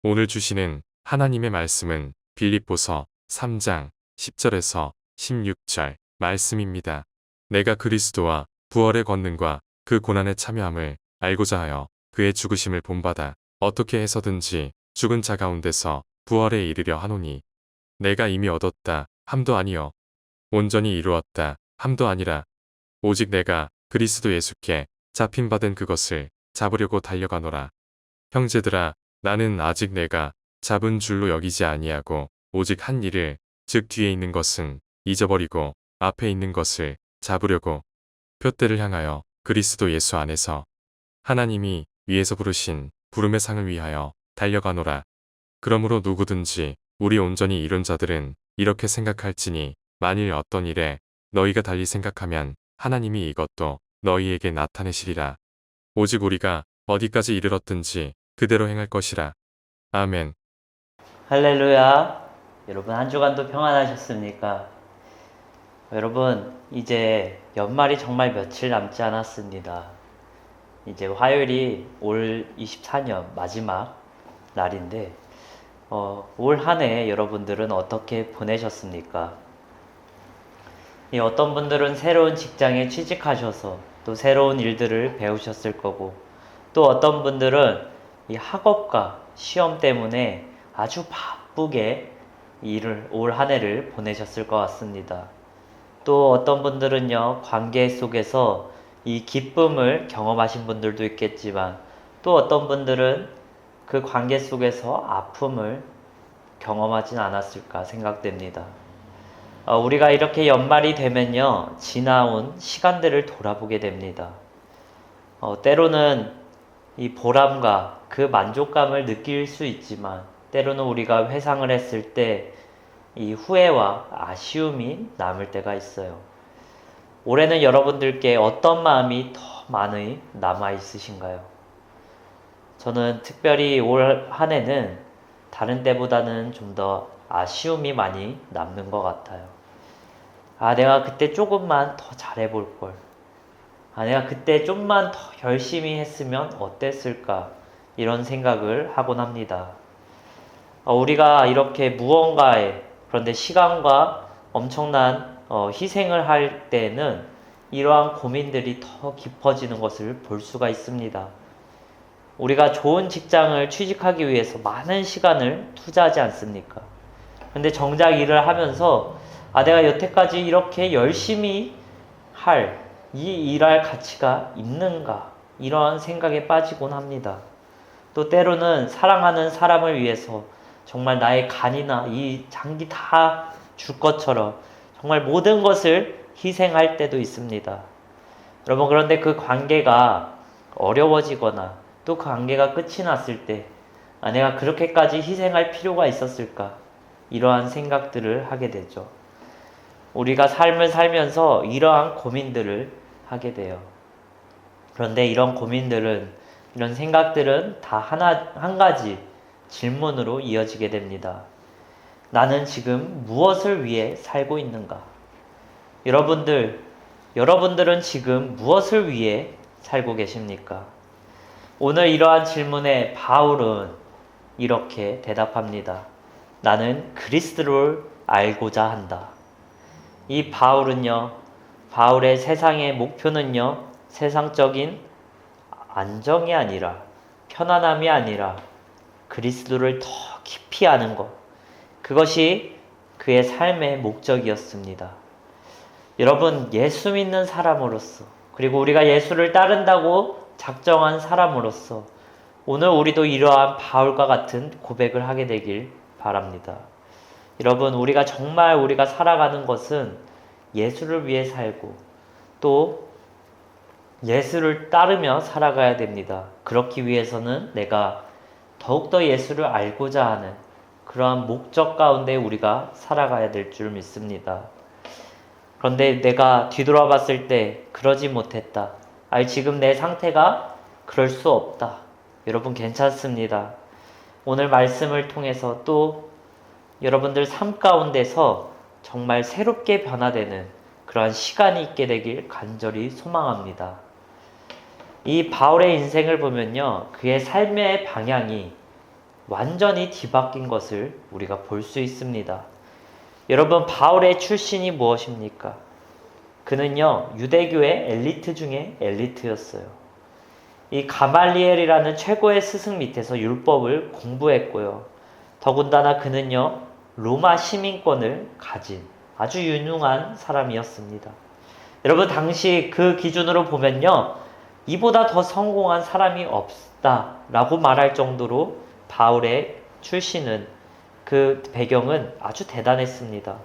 오늘 주시는 하나님의 말씀은 빌립보서 3장 10절에서 16절 말씀입니다. 내가 그리스도와 부활의 권능과 그 고난에 참여함을 알고자 하여 그의 죽으심을 본받아 어떻게 해서든지 죽은 자 가운데서 부활에 이르려 하노니 내가 이미 얻었다 함도 아니요 온전히 이루었다 함도 아니라 오직 내가 그리스도 예수께 잡힌받은 그것을 잡으려고 달려가노라. 형제들아 나는 아직 내가 잡은 줄로 여기지 아니하고 오직 한 일을 즉 뒤에 있는 것은 잊어버리고 앞에 있는 것을 잡으려고 표대를 향하여 그리스도 예수 안에서 하나님이 위에서 부르신 부름의 상을 위하여 달려가노라. 그러므로 누구든지 우리 온전히 이룬 자들은 이렇게 생각할지니 만일 어떤 일에 너희가 달리 생각하면 하나님이 이것도 너희에게 나타내시리라. 오직 우리가 어디까지 이르렀든지 그대로 행할 것이라. 아멘. 할렐루야. 여러분 한 주간도 평안하셨습니까? 여러분 이제 연말이 정말 며칠 남지 않았습니다. 이제 화요일이 올 24년 마지막 날인데 올 한 해 여러분들은 어떻게 보내셨습니까? 어떤 분들은 새로운 직장에 취직하셔서 또 새로운 일들을 배우셨을 거고, 또 어떤 분들은 이 학업과 시험 때문에 아주 바쁘게 올 한 해를 보내셨을 것 같습니다. 또 어떤 분들은요, 관계 속에서 이 기쁨을 경험하신 분들도 있겠지만, 또 어떤 분들은 그 관계 속에서 아픔을 경험하진 않았을까 생각됩니다. 우리가 이렇게 연말이 되면요, 지나온 시간들을 돌아보게 됩니다. 때로는 이 보람과 그 만족감을 느낄 수 있지만, 때로는 우리가 회상을 했을 때 이 후회와 아쉬움이 남을 때가 있어요. 올해는 여러분들께 어떤 마음이 더 많이 남아 있으신가요? 저는 특별히 올 한 해는 다른 때보다는 좀 더 아쉬움이 많이 남는 것 같아요. 내가 그때 조금만 더 잘해볼 걸. 내가 그때 좀만 더 열심히 했으면 어땠을까? 이런 생각을 하곤 합니다. 우리가 이렇게 무언가에, 그런데 시간과 엄청난 희생을 할 때는 이러한 고민들이 더 깊어지는 것을 볼 수가 있습니다. 우리가 좋은 직장을 취직하기 위해서 많은 시간을 투자하지 않습니까? 근데 정작 일을 하면서 내가 여태까지 이렇게 열심히 일할 가치가 있는가? 이러한 생각에 빠지곤 합니다. 또 때로는 사랑하는 사람을 위해서 정말 나의 간이나 이 장기 다 줄 것처럼 정말 모든 것을 희생할 때도 있습니다. 여러분, 그런데 그 관계가 어려워지거나 또 그 관계가 끝이 났을 때 내가 그렇게까지 희생할 필요가 있었을까? 이러한 생각들을 하게 되죠. 우리가 삶을 살면서 이러한 고민들을 하게 돼요. 그런데 이런 고민들은, 이런 생각들은 다 한 가지 질문으로 이어지게 됩니다. 나는 지금 무엇을 위해 살고 있는가? 여러분들은 지금 무엇을 위해 살고 계십니까? 오늘 이러한 질문에 바울은 이렇게 대답합니다. 나는 그리스도를 알고자 한다. 이 바울의 세상의 목표는요, 세상적인 안정이 아니라, 편안함이 아니라 그리스도를 더 깊이 아는 것, 그것이 그의 삶의 목적이었습니다. 여러분, 예수 믿는 사람으로서, 그리고 우리가 예수를 따른다고 작정한 사람으로서 오늘 우리도 이러한 바울과 같은 고백을 하게 되길 바랍니다. 여러분, 우리가 살아가는 것은 예수를 위해 살고 또 예수를 따르며 살아가야 됩니다. 그렇기 위해서는 내가 더욱더 예수를 알고자 하는 그러한 목적 가운데 우리가 살아가야 될 줄 믿습니다. 그런데 내가 뒤돌아봤을 때 그러지 못했다. 지금 내 상태가 그럴 수 없다. 여러분, 괜찮습니다. 오늘 말씀을 통해서 또 여러분들 삶 가운데서 정말 새롭게 변화되는 그러한 시간이 있게 되길 간절히 소망합니다. 이 바울의 인생을 보면요, 그의 삶의 방향이 완전히 뒤바뀐 것을 우리가 볼 수 있습니다. 여러분, 바울의 출신이 무엇입니까? 그는요, 유대교의 엘리트 중에 엘리트였어요. 이 가말리엘이라는 최고의 스승 밑에서 율법을 공부했고요. 더군다나 그는요, 로마 시민권을 가진 아주 유능한 사람이었습니다. 여러분, 당시 그 기준으로 보면요, 이보다 더 성공한 사람이 없다라고 말할 정도로 바울의 출신은, 그 배경은 아주 대단했습니다.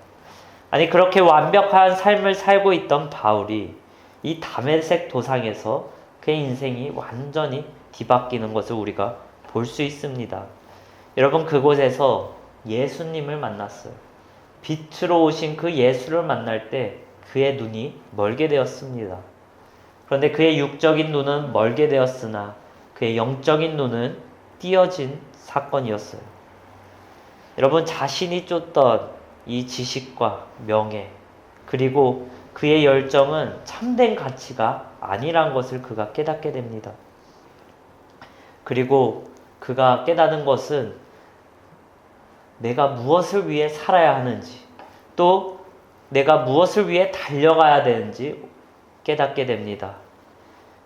아니, 그렇게 완벽한 삶을 살고 있던 바울이 이 다메섹 도상에서 그의 인생이 완전히 뒤바뀌는 것을 우리가 볼 수 있습니다. 여러분, 그곳에서 예수님을 만났어요. 빛으로 오신 그 예수를 만날 때 그의 눈이 멀게 되었습니다. 그런데 그의 육적인 눈은 멀게 되었으나 그의 영적인 눈은 띄어진 사건이었어요. 여러분, 자신이 쫓던 이 지식과 명예, 그리고 그의 열정은 참된 가치가 아니란 것을 그가 깨닫게 됩니다. 그리고 그가 깨닫는 것은 내가 무엇을 위해 살아야 하는지, 또 내가 무엇을 위해 달려가야 되는지 깨닫게 됩니다.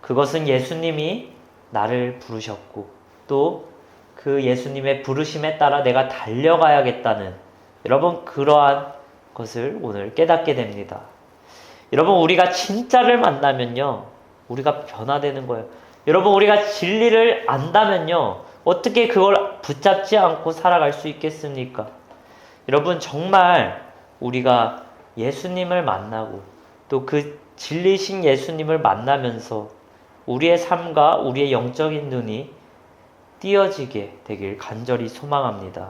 그것은 예수님이 나를 부르셨고, 또 그 예수님의 부르심에 따라 내가 달려가야겠다는, 여러분, 그러한 것을 오늘 깨닫게 됩니다. 여러분, 우리가 진짜를 만나면요, 우리가 변화되는 거예요. 여러분, 우리가 진리를 안다면요, 어떻게 그걸 붙잡지 않고 살아갈 수 있겠습니까? 여러분, 정말 우리가 예수님을 만나고 또 그 진리신 예수님을 만나면서 우리의 삶과 우리의 영적인 눈이 띄어지게 되길 간절히 소망합니다.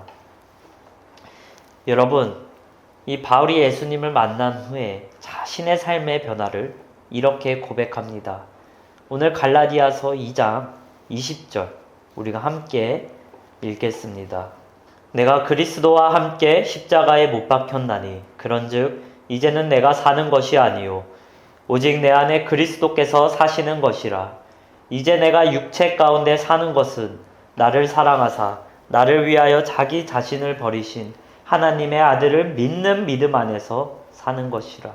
여러분, 이 바울이 예수님을 만난 후에 자신의 삶의 변화를 이렇게 고백합니다. 오늘 갈라디아서 2장 20절 우리가 함께 읽겠습니다. 내가 그리스도와 함께 십자가에 못 박혔나니 그런즉 이제는 내가 사는 것이 아니요 오직 내 안에 그리스도께서 사시는 것이라. 이제 내가 육체 가운데 사는 것은 나를 사랑하사 나를 위하여 자기 자신을 버리신 하나님의 아들을 믿는 믿음 안에서 사는 것이라.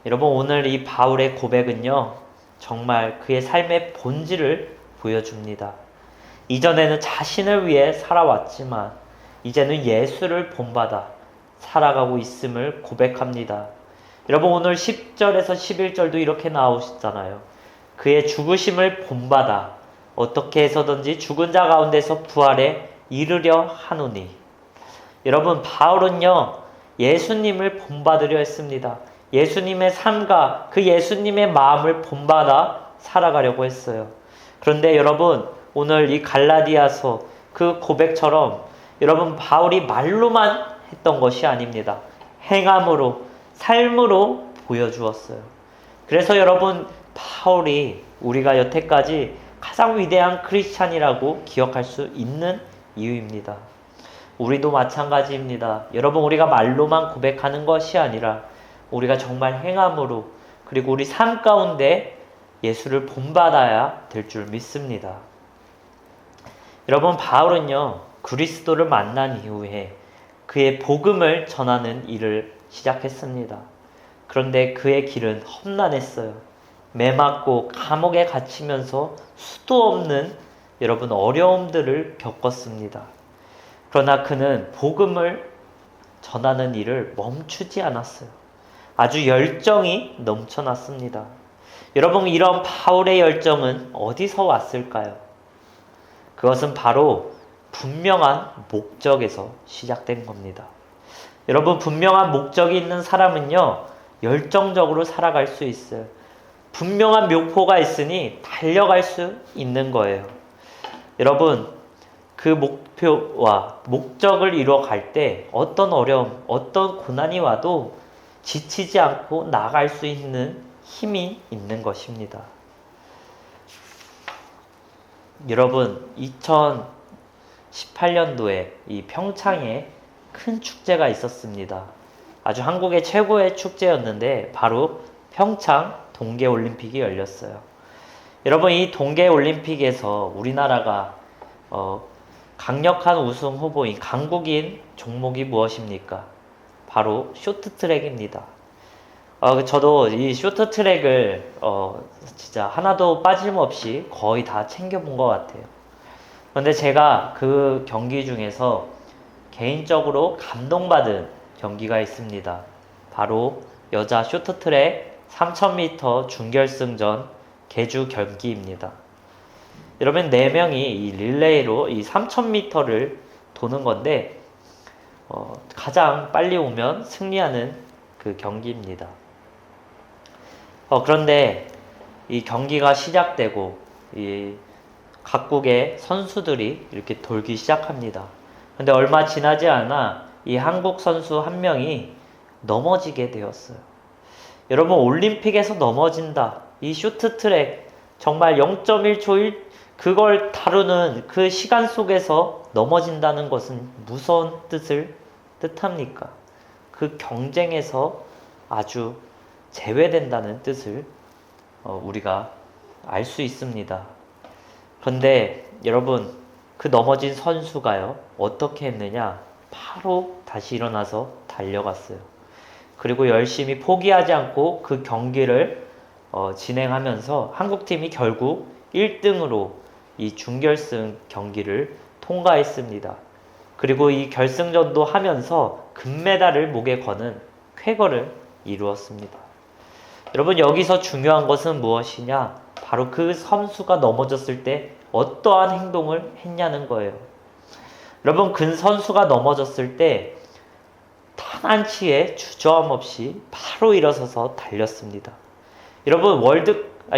여러분, 오늘 이 바울의 고백은요, 정말 그의 삶의 본질을 보여줍니다. 이전에는 자신을 위해 살아왔지만 이제는 예수를 본받아 살아가고 있음을 고백합니다. 여러분, 오늘 10절에서 11절도 이렇게 나오시잖아요. 그의 죽으심을 본받아 어떻게 해서든지 죽은 자 가운데서 부활에 이르려 하노니. 여러분, 바울은요, 예수님을 본받으려 했습니다. 예수님의 삶과 그 예수님의 마음을 본받아 살아가려고 했어요. 그런데 여러분, 오늘 이 갈라디아서 그 고백처럼 여러분, 바울이 말로만 했던 것이 아닙니다. 행함으로, 삶으로 보여주었어요. 그래서 여러분, 바울이 우리가 여태까지 가장 위대한 크리스찬이라고 기억할 수 있는 이유입니다. 우리도 마찬가지입니다. 여러분, 우리가 말로만 고백하는 것이 아니라 우리가 정말 행함으로, 그리고 우리 삶 가운데 예수를 본받아야 될 줄 믿습니다. 여러분, 바울은요, 그리스도를 만난 이후에 그의 복음을 전하는 일을 시작했습니다. 그런데 그의 길은 험난했어요. 매맞고 감옥에 갇히면서 수도 없는 여러분 어려움들을 겪었습니다. 그러나 그는 복음을 전하는 일을 멈추지 않았어요. 아주 열정이 넘쳐났습니다. 여러분, 이런 바울의 열정은 어디서 왔을까요? 그것은 바로 분명한 목적에서 시작된 겁니다. 여러분, 분명한 목적이 있는 사람은요, 열정적으로 살아갈 수 있어요. 분명한 목표가 있으니 달려갈 수 있는 거예요. 여러분, 그 목표와 목적을 이루어갈 때 어떤 어려움, 어떤 고난이 와도 지치지 않고 나아갈 수 있는 힘이 있는 것입니다. 여러분, 2018년도에 이 평창에 큰 축제가 있었습니다. 아주 한국의 최고의 축제였는데 바로 평창 동계올림픽이 열렸어요. 여러분, 이 동계올림픽에서 우리나라가 강력한 우승 후보인 강국인 종목이 무엇입니까? 바로 쇼트트랙입니다. 저도 이 쇼트트랙을 진짜 하나도 빠짐없이 거의 다 챙겨본 것 같아요. 그런데 제가 그 경기 중에서 개인적으로 감동받은 경기가 있습니다. 바로 여자 쇼트트랙 3000m 준결승전 개주 경기입니다. 여러분 4명이 이 릴레이로 이 3000m를 도는 건데 가장 빨리 오면 승리하는 그 경기입니다. 그런데 이 경기가 시작되고 이 각국의 선수들이 이렇게 돌기 시작합니다. 근데 얼마 지나지 않아 이 한국 선수 한 명이 넘어지게 되었어요. 여러분 올림픽에서 넘어진다. 이 쇼트트랙 정말 0.1초 그걸 다루는 그 시간 속에서 넘어진다는 것은 무서운 뜻을 뜻합니까? 그 경쟁에서 아주 제외된다는 뜻을 우리가 알 수 있습니다. 그런데 여러분 그 넘어진 선수가요 어떻게 했느냐? 바로 다시 일어나서 달려갔어요. 그리고 열심히 포기하지 않고 그 경기를 진행하면서 한국팀이 결국 1등으로 이 준결승 경기를 통과했습니다. 그리고 이 결승전도 하면서 금메달을 목에 거는 쾌거를 이루었습니다. 여러분 여기서 중요한 것은 무엇이냐? 바로 그 선수가 넘어졌을 때 어떠한 행동을 했냐는 거예요. 여러분 그 선수가 넘어졌을 때 단 한 치의 주저함 없이 바로 일어서서 달렸습니다. 여러분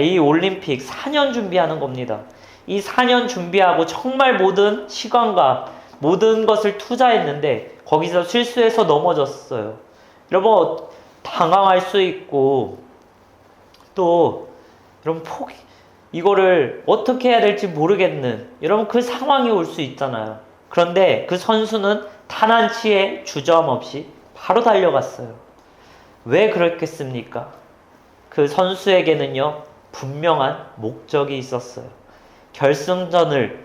이 올림픽 4년 준비하는 겁니다. 이 4년 준비하고 정말 모든 시간과 모든 것을 투자했는데 거기서 실수해서 넘어졌어요. 여러분 당황할 수 있고 또 여러분 이거를 어떻게 해야 될지 모르겠는 여러분 그 상황이 올 수 있잖아요. 그런데 그 선수는 단 한 치의 주저함 없이 바로 달려갔어요. 왜 그렇겠습니까? 그 선수에게는요 분명한 목적이 있었어요. 결승선을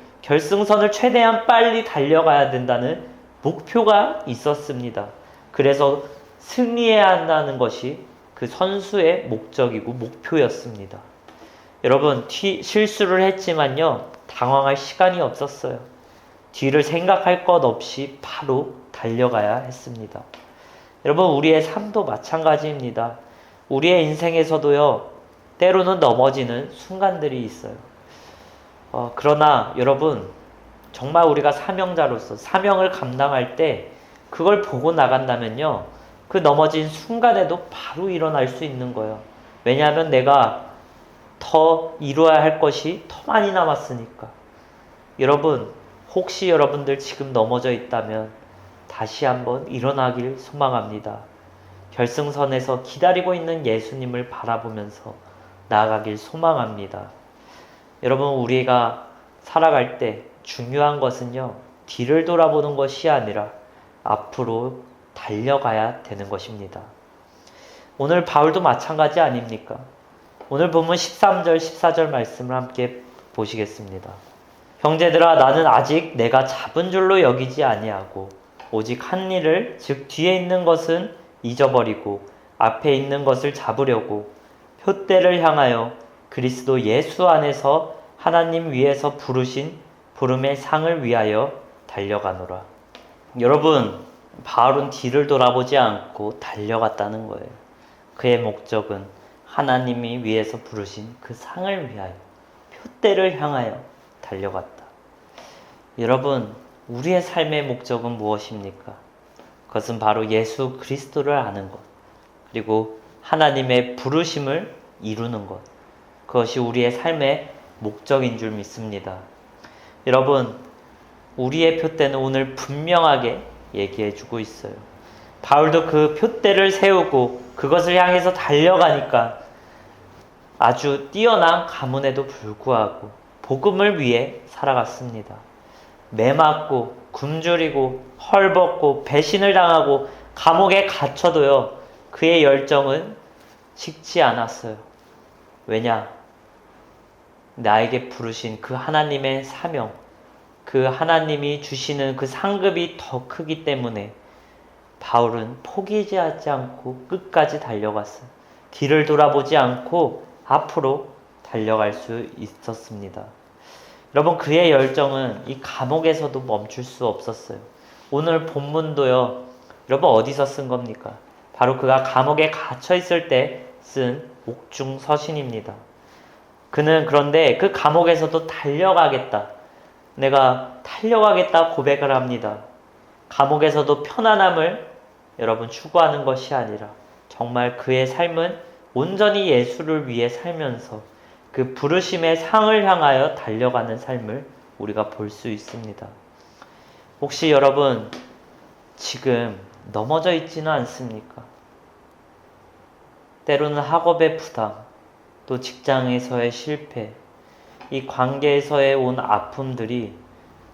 최대한 빨리 달려가야 된다는 목표가 있었습니다. 그래서 승리해야 한다는 것이 그 선수의 목적이고 목표였습니다. 여러분 실수를 했지만요 당황할 시간이 없었어요. 뒤를 생각할 것 없이 바로 달려가야 했습니다. 여러분 우리의 삶도 마찬가지입니다. 우리의 인생에서도요 때로는 넘어지는 순간들이 있어요. 그러나 여러분 정말 우리가 사명자로서 사명을 감당할 때 그걸 보고 나간다면요 그 넘어진 순간에도 바로 일어날 수 있는 거예요. 왜냐하면 내가 더 이루어야 할 것이 더 많이 남았으니까. 여러분 혹시 여러분들 지금 넘어져 있다면 다시 한번 일어나길 소망합니다. 결승선에서 기다리고 있는 예수님을 바라보면서 나아가길 소망합니다. 여러분 우리가 살아갈 때 중요한 것은요 뒤를 돌아보는 것이 아니라 앞으로 달려가야 되는 것입니다. 오늘 바울도 마찬가지 아닙니까? 오늘 본문 13절 14절 말씀을 함께 보시겠습니다. 형제들아 나는 아직 내가 잡은 줄로 여기지 아니하고 오직 한 일을 즉 뒤에 있는 것은 잊어버리고 앞에 있는 것을 잡으려고 표대를 향하여 그리스도 예수 안에서 하나님 위에서 부르신 부름의 상을 위하여 달려가노라. 여러분 바울은 뒤를 돌아보지 않고 달려갔다는 거예요. 그의 목적은 하나님이 위에서 부르신 그 상을 위하여 표대를 향하여 달려갔다. 여러분 우리의 삶의 목적은 무엇입니까? 그것은 바로 예수 그리스도를 아는 것 그리고 하나님의 부르심을 이루는 것 그것이 우리의 삶의 목적인 줄 믿습니다. 여러분 우리의 표대는 오늘 분명하게 얘기해주고 있어요. 바울도 그 표대를 세우고 그것을 향해서 달려가니까 아주 뛰어난 가문에도 불구하고 복음을 위해 살아갔습니다. 매맞고 굶주리고 헐벗고 배신을 당하고 감옥에 갇혀도요 그의 열정은 식지 않았어요. 왜냐? 나에게 부르신 그 하나님의 사명 그 하나님이 주시는 그 상급이 더 크기 때문에 바울은 포기하지 않고 끝까지 달려갔어요. 뒤를 돌아보지 않고 앞으로 달려갈 수 있었습니다. 여러분, 그의 열정은 이 감옥에서도 멈출 수 없었어요. 오늘 본문도요, 여러분 어디서 쓴 겁니까? 바로 그가 감옥에 갇혀 있을 때 쓴 옥중 서신입니다. 그는 그런데 그 감옥에서도 달려가겠다. 내가 달려가겠다 고백을 합니다. 감옥에서도 편안함을 여러분 추구하는 것이 아니라 정말 그의 삶은 온전히 예수를 위해 살면서 그 부르심의 상을 향하여 달려가는 삶을 우리가 볼 수 있습니다. 혹시 여러분 지금 넘어져 있지는 않습니까? 때로는 학업의 부담, 또 직장에서의 실패, 이 관계에서의 온 아픔들이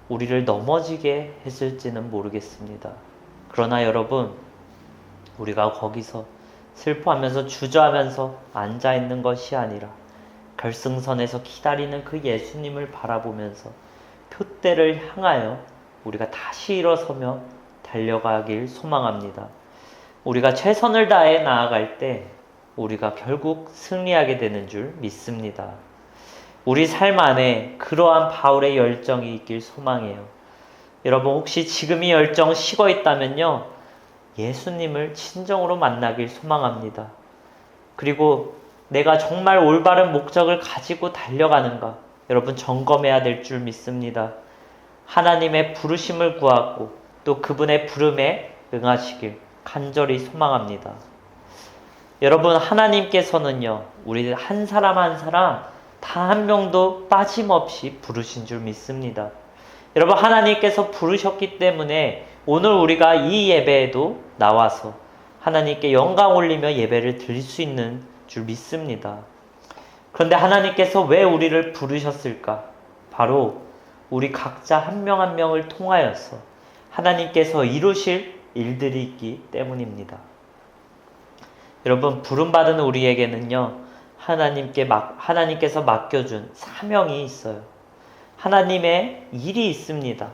우리를 넘어지게 했을지는 모르겠습니다. 그러나 여러분, 우리가 거기서 슬퍼하면서 주저하면서 앉아있는 것이 아니라 결승선에서 기다리는 그 예수님을 바라보면서 표대를 향하여 우리가 다시 일어서며 달려가길 소망합니다. 우리가 최선을 다해 나아갈 때 우리가 결국 승리하게 되는 줄 믿습니다. 우리 삶 안에 그러한 바울의 열정이 있길 소망해요. 여러분, 혹시 지금 이 열정 식어 있다면요, 예수님을 진정으로 만나길 소망합니다. 그리고 내가 정말 올바른 목적을 가지고 달려가는가, 여러분 점검해야 될 줄 믿습니다. 하나님의 부르심을 구하고 또 그분의 부름에 응하시길 간절히 소망합니다. 여러분, 하나님께서는요, 우리 한 사람 한 사람 다 한 명도 빠짐없이 부르신 줄 믿습니다. 여러분, 하나님께서 부르셨기 때문에 오늘 우리가 이 예배에도 나와서 하나님께 영광 올리며 예배를 드릴 수 있는 줄 믿습니다. 그런데 하나님께서 왜 우리를 부르셨을까? 바로 우리 각자 한 명 한 명을 통하여서 하나님께서 이루실 일들이 있기 때문입니다. 여러분, 부름받은 우리에게는요, 하나님께서 맡겨준 사명이 있어요. 하나님의 일이 있습니다.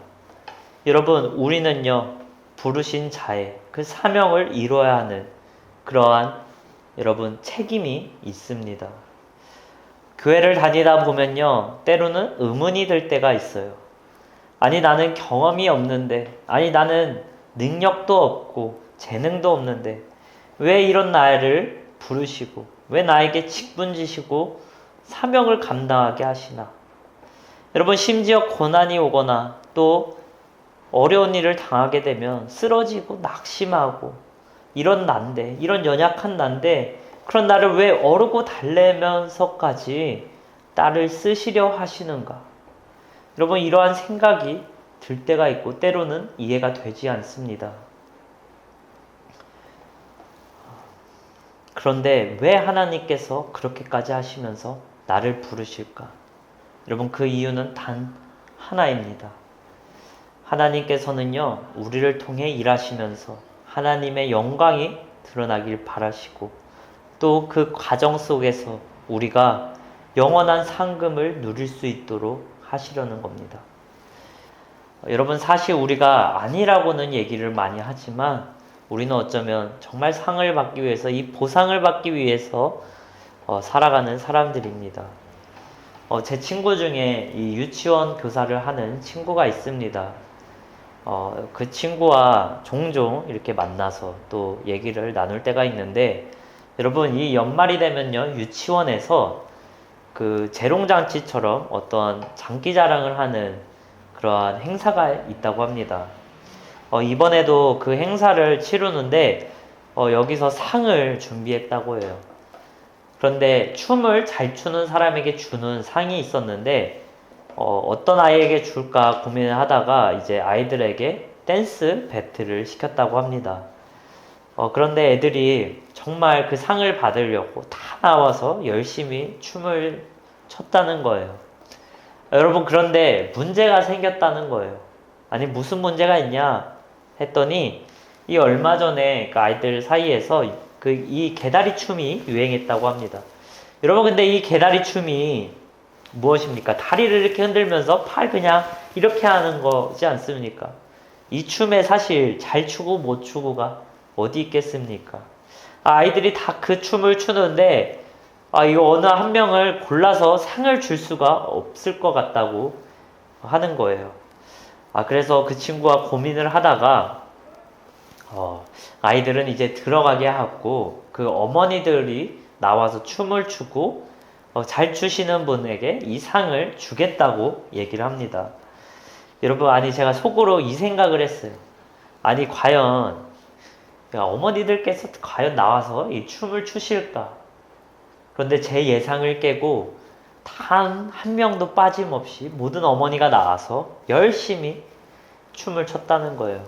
여러분, 우리는요, 부르신 자의 그 사명을 이루어야 하는 그러한 여러분 책임이 있습니다. 교회를 다니다 보면요, 때로는 의문이 들 때가 있어요. 아니, 나는 경험이 없는데, 아니, 나는 능력도 없고 재능도 없는데 왜 이런 나를 부르시고 왜 나에게 직분지시고 사명을 감당하게 하시나. 여러분, 심지어 고난이 오거나 또 어려운 일을 당하게 되면 쓰러지고 낙심하고 이런 난데, 이런 연약한 난데 그런 나를 왜 어르고 달래면서까지 나를 쓰시려 하시는가. 여러분, 이러한 생각이 들 때가 있고 때로는 이해가 되지 않습니다. 그런데 왜 하나님께서 그렇게까지 하시면서 나를 부르실까? 여러분, 그 이유는 단 하나입니다. 하나님께서는요, 우리를 통해 일하시면서 하나님의 영광이 드러나길 바라시고 또 그 과정 속에서 우리가 영원한 상금을 누릴 수 있도록 하시려는 겁니다. 여러분, 사실 우리가 아니라고는 얘기를 많이 하지만 우리는 어쩌면 정말 상을 받기 위해서, 이 보상을 받기 위해서 살아가는 사람들입니다. 제 친구 중에 이 유치원 교사를 하는 친구가 있습니다. 그 친구와 종종 이렇게 만나서 또 얘기를 나눌 때가 있는데, 여러분, 이 연말이 되면요, 유치원에서 그 재롱잔치처럼 어떤 장기자랑을 하는 그러한 행사가 있다고 합니다. 이번에도 그 행사를 치르는데 여기서 상을 준비했다고 해요. 그런데 춤을 잘 추는 사람에게 주는 상이 있었는데 어떤 아이에게 줄까 고민을 하다가 이제 아이들에게 댄스 배틀을 시켰다고 합니다. 그런데 애들이 정말 그 상을 받으려고 다 나와서 열심히 춤을 췄다는 거예요. 여러분, 그런데 문제가 생겼다는 거예요. 아니, 무슨 문제가 있냐 했더니 이 얼마 전에 그 아이들 사이에서 이 개다리 춤이 유행했다고 합니다. 여러분, 근데 이 개다리 춤이 무엇입니까? 다리를 이렇게 흔들면서 팔 그냥 이렇게 하는 거지 않습니까? 이 춤에 사실 잘 추고 못 추고가 어디 있겠습니까? 아이들이 다 그 춤을 추는데 이거 어느 한 명을 골라서 상을 줄 수가 없을 것 같다고 하는 거예요. 그래서 그 친구가 고민을 하다가 아이들은 이제 들어가게 하고 그 어머니들이 나와서 춤을 추고 잘 추시는 분에게 이 상을 주겠다고 얘기를 합니다. 여러분, 제가 속으로 이 생각을 했어요. 과연 어머니들께서 과연 나와서 이 춤을 추실까? 그런데 제 예상을 깨고 단 한 명도 빠짐없이 모든 어머니가 나와서 열심히 춤을 췄다는 거예요.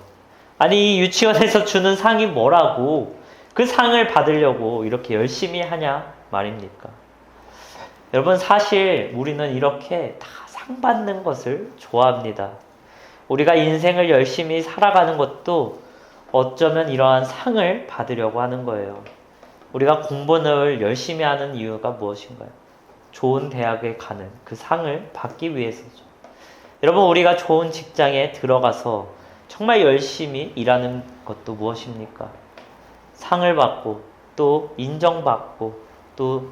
이 유치원에서 주는 상이 뭐라고 그 상을 받으려고 이렇게 열심히 하냐 말입니까? 여러분, 사실 우리는 이렇게 다 상 받는 것을 좋아합니다. 우리가 인생을 열심히 살아가는 것도 어쩌면 이러한 상을 받으려고 하는 거예요. 우리가 공부를 열심히 하는 이유가 무엇인가요? 좋은 대학에 가는 그 상을 받기 위해서죠. 여러분, 우리가 좋은 직장에 들어가서 정말 열심히 일하는 것도 무엇입니까? 상을 받고 또 인정받고 또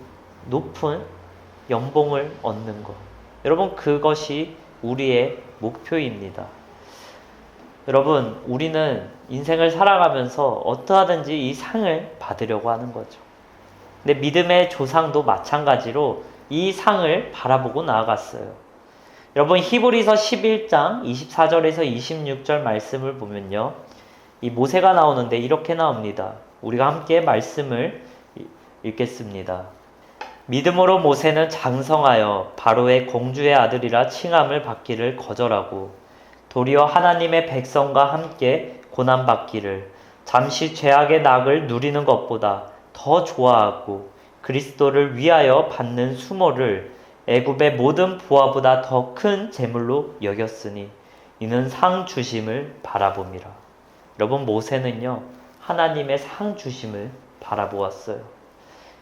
높은 연봉을 얻는 것. 여러분, 그것이 우리의 목표입니다. 여러분, 우리는 인생을 살아가면서 어떠하든지 이 상을 받으려고 하는 거죠. 근데 믿음의 조상도 마찬가지로 이 상을 바라보고 나아갔어요. 여러분, 히브리서 11장 24절에서 26절 말씀을 보면요, 이 모세가 나오는데 이렇게 나옵니다. 우리가 함께 말씀을 읽겠습니다. 믿음으로 모세는 장성하여 바로의 공주의 아들이라 칭함을 받기를 거절하고 도리어 하나님의 백성과 함께 고난받기를 잠시 죄악의 낙을 누리는 것보다 더 좋아하고 그리스도를 위하여 받는 수모를 애굽의 모든 부하보다 더 큰 재물로 여겼으니 이는 상 주심을 바라봄이라. 여러분, 모세는요, 하나님의 상 주심을 바라보았어요.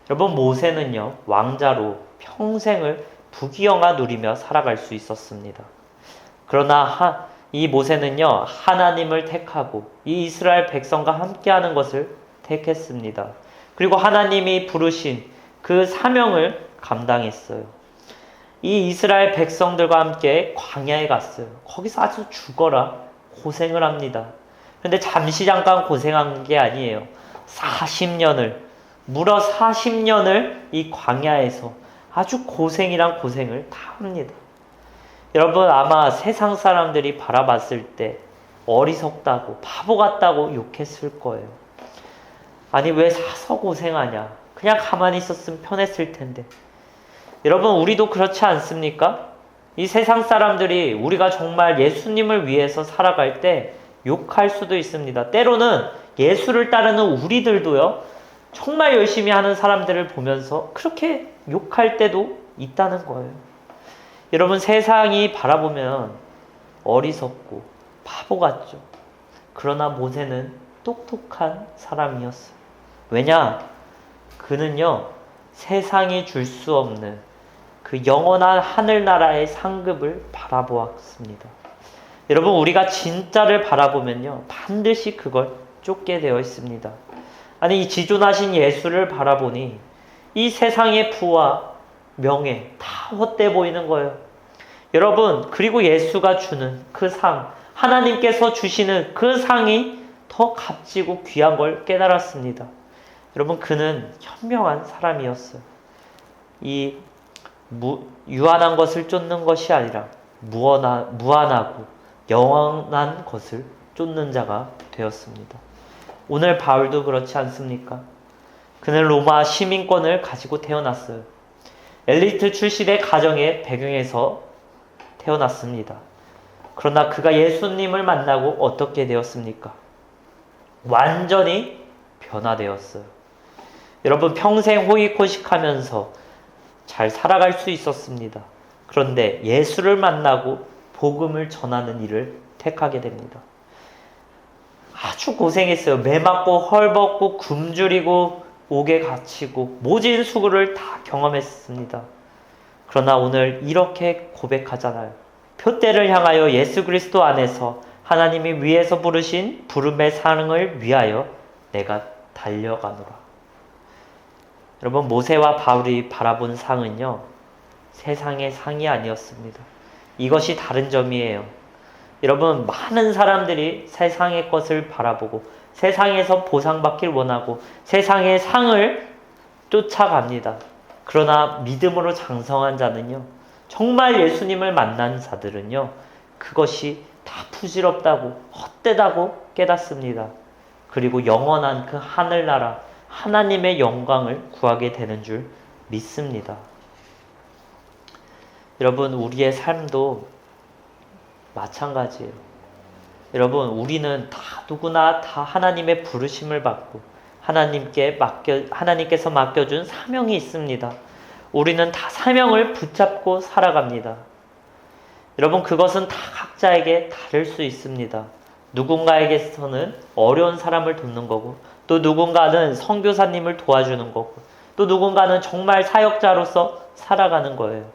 여러분, 모세는요, 왕자로 평생을 부귀영화 누리며 살아갈 수 있었습니다. 그러나 이 모세는요, 하나님을 택하고 이 이스라엘 백성과 함께하는 것을 택했습니다. 그리고 하나님이 부르신 그 사명을 감당했어요. 이 이스라엘 백성들과 함께 광야에 갔어요. 거기서 아주 죽어라 고생을 합니다. 그런데 잠깐 고생한 게 아니에요. 40년을 무려 40년을 이 광야에서 아주 고생이란 고생을 다 합니다. 여러분, 아마 세상 사람들이 바라봤을 때 어리석다고 바보 같다고 욕했을 거예요. 왜 사서 고생하냐, 그냥 가만히 있었으면 편했을 텐데. 여러분, 우리도 그렇지 않습니까? 이 세상 사람들이 우리가 정말 예수님을 위해서 살아갈 때 욕할 수도 있습니다. 때로는 예수를 따르는 우리들도요, 정말 열심히 하는 사람들을 보면서 그렇게 욕할 때도 있다는 거예요. 여러분, 세상이 바라보면 어리석고 바보 같죠. 그러나 모세는 똑똑한 사람이었어요. 왜냐? 그는요, 세상이 줄 수 없는 그 영원한 하늘나라의 상급을 바라보았습니다. 여러분, 우리가 진짜를 바라보면요, 반드시 그걸 쫓게 되어 있습니다. 이 지존하신 예수를 바라보니 이 세상의 부와 명예 다 헛돼 보이는 거예요. 여러분, 그리고 예수가 주는 그 상, 하나님께서 주시는 그 상이 더 값지고 귀한 걸 깨달았습니다. 여러분, 그는 현명한 사람이었어요. 이 유한한 것을 쫓는 것이 아니라 무한하고 영원한 것을 쫓는 자가 되었습니다. 오늘 바울도 그렇지 않습니까? 그는 로마 시민권을 가지고 태어났어요. 엘리트 출신의 가정의 배경에서 태어났습니다. 그러나 그가 예수님을 만나고 어떻게 되었습니까? 완전히 변화되었어요. 여러분, 평생 호의코식하면서 잘 살아갈 수 있었습니다. 그런데 예수를 만나고 복음을 전하는 일을 택하게 됩니다. 아주 고생했어요. 매 맞고 헐벗고 굶주리고 옥에 갇히고 모진 수고를 다 경험했습니다. 그러나 오늘 이렇게 고백하잖아요. 표대를 향하여 예수 그리스도 안에서 하나님이 위에서 부르신 부름의 상을 위하여 내가 달려가노라. 여러분, 모세와 바울이 바라본 상은요, 세상의 상이 아니었습니다. 이것이 다른 점이에요. 여러분, 많은 사람들이 세상의 것을 바라보고 세상에서 보상받길 원하고 세상의 상을 쫓아갑니다. 그러나 믿음으로 장성한 자는요, 정말 예수님을 만난 자들은요, 그것이 다 부질없다고 헛되다고 깨닫습니다. 그리고 영원한 그 하늘나라 하나님의 영광을 구하게 되는 줄 믿습니다. 여러분, 우리의 삶도 마찬가지예요. 여러분, 우리는 다 누구나 다 하나님의 부르심을 받고 하나님께서 맡겨준 사명이 있습니다. 우리는 다 사명을 붙잡고 살아갑니다. 여러분, 그것은 다 각자에게 다를 수 있습니다. 누군가에게서는 어려운 사람을 돕는 거고, 또 누군가는 선교사님을 도와주는 거고, 또 누군가는 정말 사역자로서 살아가는 거예요.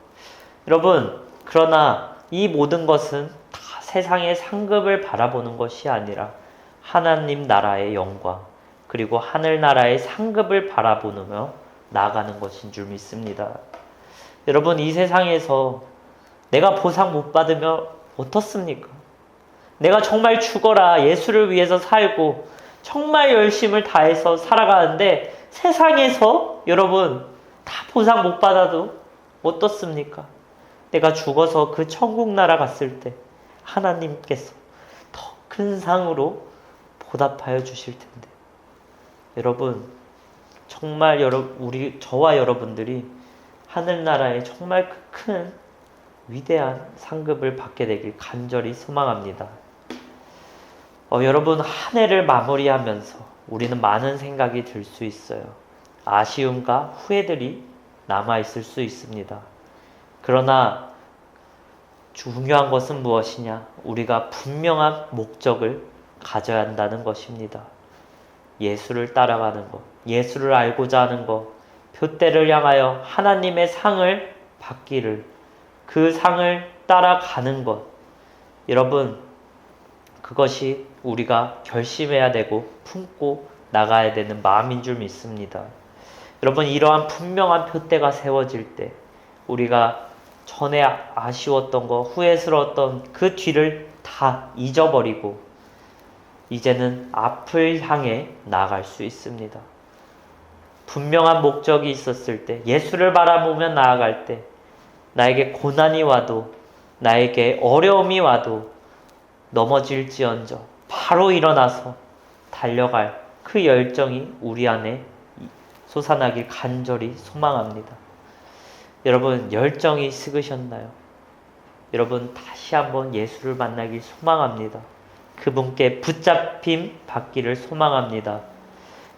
여러분, 그러나 이 모든 것은 다 세상의 상급을 바라보는 것이 아니라 하나님 나라의 영광, 그리고 하늘나라의 상급을 바라보며 나아가는 것인 줄 믿습니다. 여러분, 이 세상에서 내가 보상 못 받으면 어떻습니까? 내가 정말 죽어라 예수를 위해서 살고 정말 열심을 다해서 살아가는데 세상에서 여러분 다 보상 못 받아도 어떻습니까? 내가 죽어서 그 천국 나라 갔을 때 하나님께서 더 큰 상으로 보답하여 주실 텐데, 여러분 정말 저와 여러분들이 하늘나라에 정말 큰 위대한 상급을 받게 되길 간절히 소망합니다. 여러분, 한 해를 마무리하면서 우리는 많은 생각이 들 수 있어요. 아쉬움과 후회들이 남아있을 수 있습니다. 그러나 중요한 것은 무엇이냐? 우리가 분명한 목적을 가져야 한다는 것입니다. 예수를 따라가는 것, 예수를 알고자 하는 것, 표대를 향하여 하나님의 상을 받기를, 그 상을 따라가는 것. 여러분, 그것이 우리가 결심해야 되고 품고 나가야 되는 마음인 줄 믿습니다. 여러분, 이러한 분명한 표대가 세워질 때 우리가 전에 아쉬웠던 거, 후회스러웠던 그 뒤를 다 잊어버리고 이제는 앞을 향해 나아갈 수 있습니다. 분명한 목적이 있었을 때, 예수를 바라보며 나아갈 때, 나에게 고난이 와도, 나에게 어려움이 와도 넘어질지언정 바로 일어나서 달려갈 그 열정이 우리 안에 솟아나길 간절히 소망합니다. 여러분, 열정이 식으셨나요? 여러분, 다시 한번 예수를 만나길 소망합니다. 그분께 붙잡힘 받기를 소망합니다.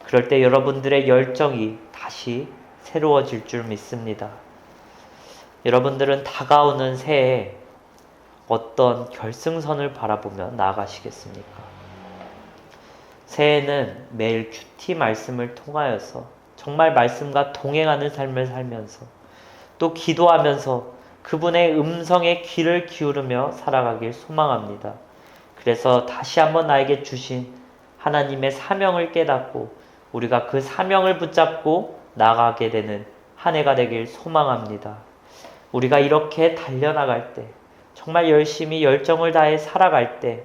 그럴 때 여러분들의 열정이 다시 새로워질 줄 믿습니다. 여러분들은 다가오는 새해에 어떤 결승선을 바라보며 나아가시겠습니까? 새해는 매일 큐티 말씀을 통하여서 정말 말씀과 동행하는 삶을 살면서 또 기도하면서 그분의 음성에 귀를 기울이며 살아가길 소망합니다. 그래서 다시 한번 나에게 주신 하나님의 사명을 깨닫고 우리가 그 사명을 붙잡고 나가게 되는 한 해가 되길 소망합니다. 우리가 이렇게 달려나갈 때, 정말 열심히 열정을 다해 살아갈 때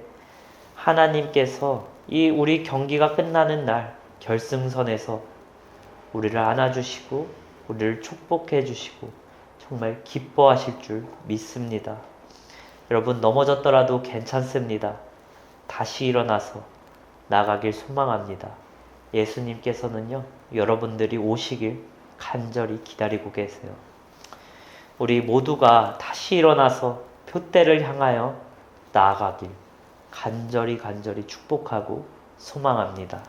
하나님께서 이 우리 경기가 끝나는 날 결승선에서 우리를 안아주시고 우리를 축복해 주시고 정말 기뻐하실 줄 믿습니다. 여러분, 넘어졌더라도 괜찮습니다. 다시 일어나서 나가길 소망합니다. 예수님께서는요, 여러분들이 오시길 간절히 기다리고 계세요. 우리 모두가 다시 일어나서 표대를 향하여 나아가길 간절히 축복하고 소망합니다.